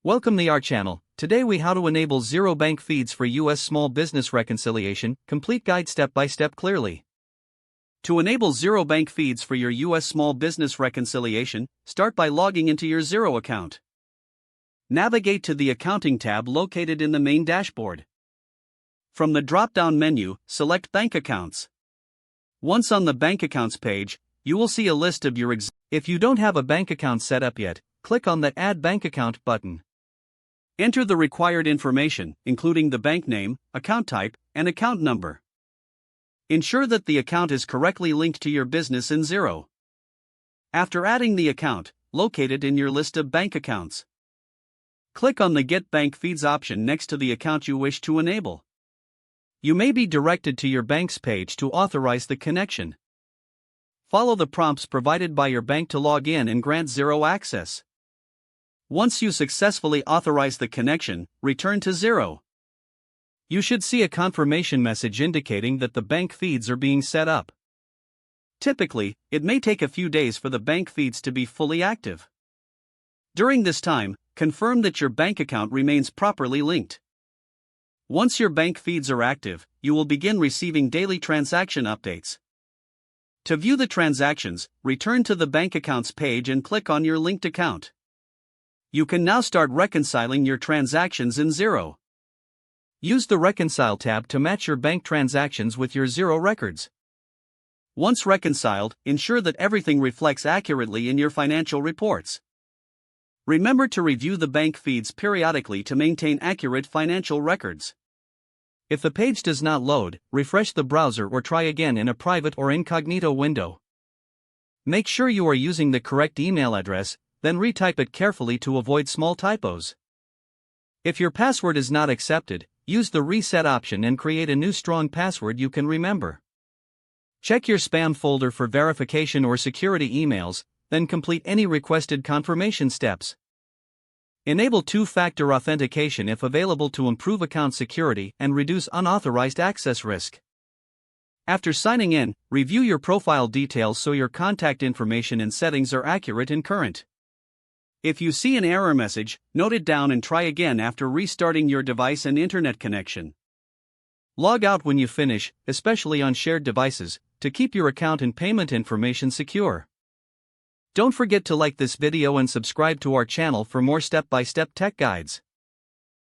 Welcome to our channel. Today we how to enable Xero bank feeds for US small business reconciliation, complete guide step by step clearly. To enable Xero bank feeds for your US small business reconciliation, start by logging into your Xero account. Navigate to the Accounting tab located in the main dashboard. From the drop-down menu, select Bank Accounts. Once on the Bank Accounts page, you will see a list of your If you don't have a bank account set up yet, click on the Add Bank Account button. Enter the required information, including the bank name, account type, and account number. Ensure that the account is correctly linked to your business in Xero. After adding the account, locate it in your list of bank accounts. Click on the Get Bank Feeds option next to the account you wish to enable. You may be directed to your bank's page to authorize the connection. Follow the prompts provided by your bank to log in and grant Xero access. Once you successfully authorize the connection, return to Xero. You should see a confirmation message indicating that the bank feeds are being set up. Typically, it may take a few days for the bank feeds to be fully active. During this time, confirm that your bank account remains properly linked. Once your bank feeds are active, you will begin receiving daily transaction updates. To view the transactions, return to the bank accounts page and click on your linked account. You can now start reconciling your transactions in Xero. Use the Reconcile tab to match your bank transactions with your Xero records. Once reconciled, ensure that everything reflects accurately in your financial reports. Remember to review the bank feeds periodically to maintain accurate financial records. If the page does not load, refresh the browser or try again in a private or incognito window. Make sure you are using the correct email address, then retype it carefully to avoid small typos. If your password is not accepted, use the reset option and create a new strong password you can remember. Check your spam folder for verification or security emails, then complete any requested confirmation steps. Enable two-factor authentication if available to improve account security and reduce unauthorized access risk. After signing in, review your profile details so your contact information and settings are accurate and current. If you see an error message, note it down and try again after restarting your device and internet connection. Log out when you finish, especially on shared devices, to keep your account and payment information secure. Don't forget to like this video and subscribe to our channel for more step-by-step tech guides.